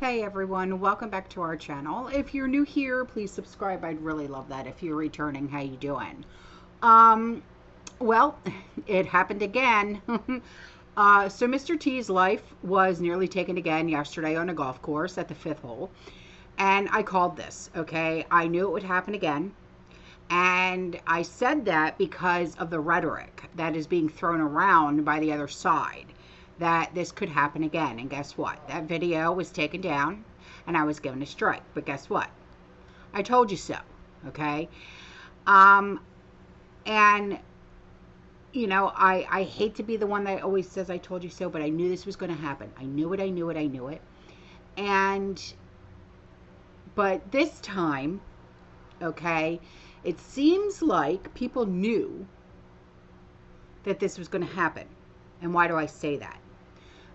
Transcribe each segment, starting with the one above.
Hey everyone, welcome back to our channel. If you're new here, please subscribe. I'd really love that. If you're returning, how you doing? Um, well, it happened again. So Mr. T's life was nearly taken again yesterday on a golf course at the 5th hole. And I called this, okay? I knew it would happen again. And I said that because of the rhetoric that is being thrown around by the other side, that this could happen again. And guess what? That video was taken down and I was given a strike. But guess what? I told you so. Okay. Um, and I hate to be the one that always says I told you so, but I knew this was going to happen. I knew it, I knew it, I knew it. But this time, okay, it seems like people knew that this was going to happen. And why do I say that?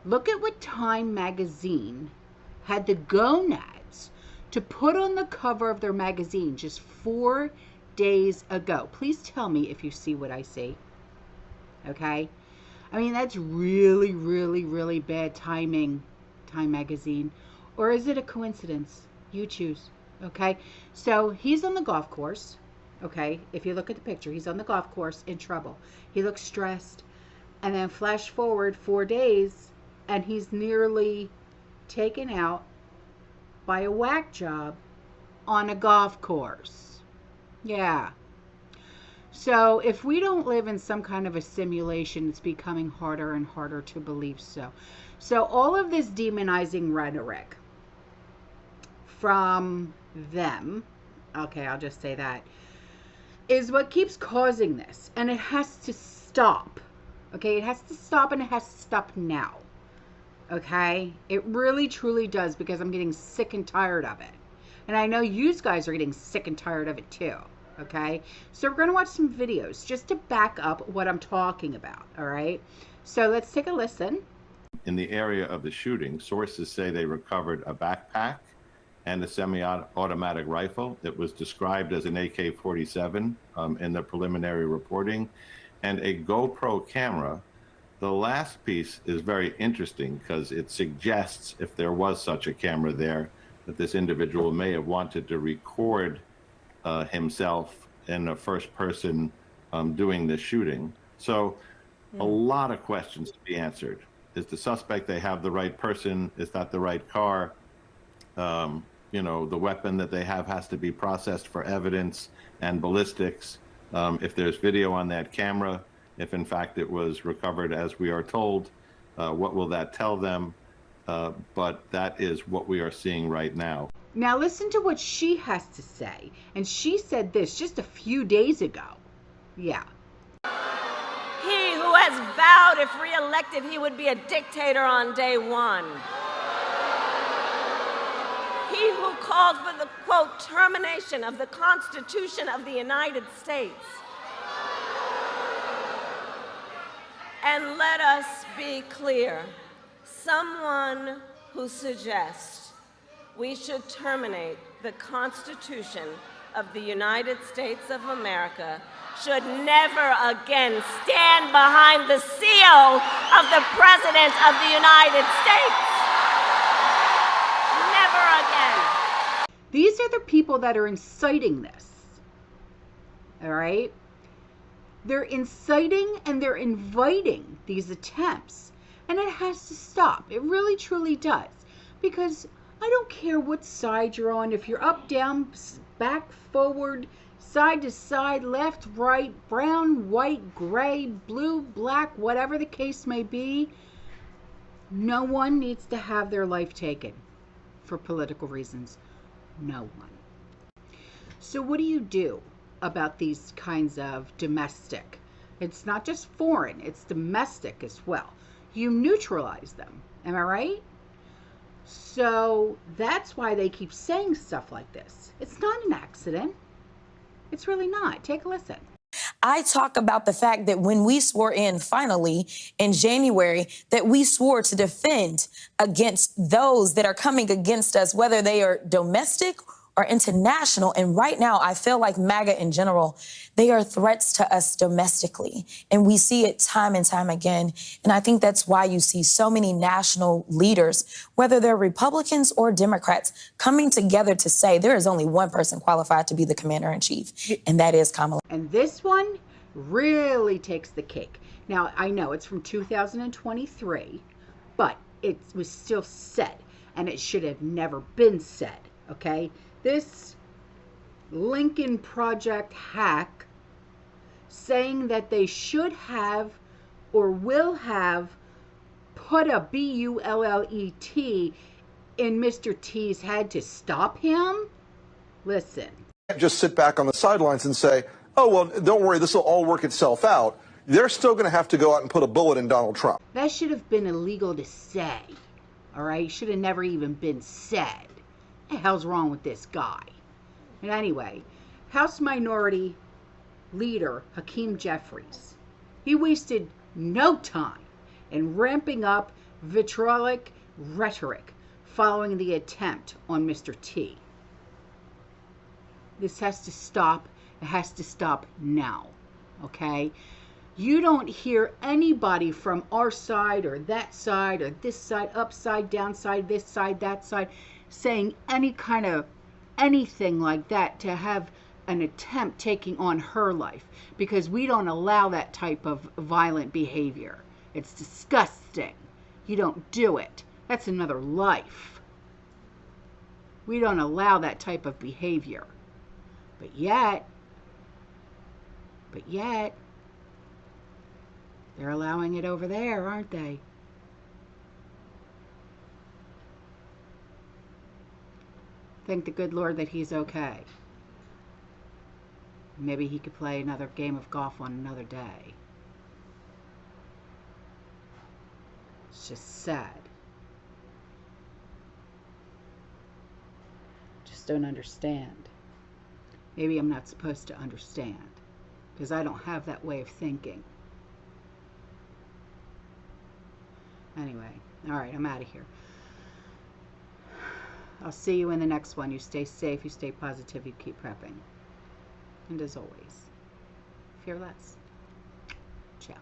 Look at what Time magazine had the gonads to put on the cover of their magazine just 4 days ago. Please tell me if you see what I see. Okay? I mean, that's really, really, really bad timing, Time magazine. Or is it a coincidence? You choose. Okay? So he's on the golf course. Okay? If you look at the picture, he's on the golf course in trouble. He looks stressed. And then flash forward 4 days, and he's nearly taken out by a whack job on a golf course. Yeah. So if we don't live in some kind of a simulation, it's becoming harder and harder to believe so. So all of this demonizing rhetoric from them, okay, I'll just say that, is what keeps causing this. And it has to stop. Okay, it has to stop, and it has to stop now. Okay, it really truly does, because I'm getting sick and tired of it. And I know you guys are getting sick and tired of it too. Okay, so we're going to watch some videos just to back up what I'm talking about. All right, so let's take a listen. In the area of the shooting, sources say they recovered a backpack and a semi-automatic rifle. It was described as an AK-47 in the preliminary reporting, and a GoPro camera. The last piece is very interesting because it suggests, if there was such a camera there, that this individual may have wanted to record himself in a first person doing the shooting. So a lot of questions to be answered. Is the suspect, they have the right person? Is that the right car? The weapon that they have has to be processed for evidence and ballistics. If there's video on that camera, if in fact it was recovered as we are told, what will that tell them? But that is what we are seeing right now. Now listen to what she has to say. And she said this just a few days ago. Yeah. He who has vowed if re-elected he would be a dictator on day one. He who called for the, quote, termination of the Constitution of the United States. And let us be clear, someone who suggests we should terminate the Constitution of the United States of America should never again stand behind the seal of the President of the United States. Never again. These are the people that are inciting this. All right? They're inciting and they're inviting these attempts. And it has to stop. It really, truly does. Because I don't care what side you're on. If you're up, down, back, forward, side to side, left, right, brown, white, gray, blue, black, whatever the case may be, no one needs to have their life taken for political reasons. No one. So what do you do about these kinds of domestic? It's not just foreign, it's domestic as well. You neutralize them. Am I right? So that's why they keep saying stuff like this. It's not an accident. It's really not. Take a listen. I talk about the fact that when we swore in finally in January, that we swore to defend against those that are coming against us, whether they are domestic are international. And right now, I feel like MAGA in general, they are threats to us domestically. And we see it time and time again. And I think that's why you see so many national leaders, whether they're Republicans or Democrats, coming together to say there is only one person qualified to be the commander-in-chief, and that is Kamala. And this one really takes the cake. Now, I know it's from 2023, but it was still said, and it should have never been said, okay? This Lincoln Project hack saying that they should have or will have put a bullet in Mr. T's head to stop him? Listen. Just sit back on the sidelines and say, oh, well, don't worry, this will all work itself out. They're still going to have to go out and put a bullet in Donald Trump. That should have been illegal to say, all right? Should have never even been said. What the hell's wrong with this guy? And anyway, House Minority Leader Hakeem Jeffries, he wasted no time in ramping up vitriolic rhetoric following the attempt on Mr. T. This has to stop. It has to stop now, okay? You don't hear anybody from our side or that side or this side, upside, downside, this side, that side, saying any kind of anything like that to have an attempt taking on her life, because we don't allow that type of violent behavior. It's disgusting. You don't do it. That's another life. We don't allow that type of behavior. But yet, they're allowing it over there, aren't they? Thank the good Lord that he's okay. Maybe he could play another game of golf on another day. It's just sad. Just don't understand. Maybe I'm not supposed to understand, because I don't have that way of thinking. Anyway, all right, I'm out of here. I'll see you in the next one. You stay safe, you stay positive, you keep prepping. And as always, fear less. Ciao.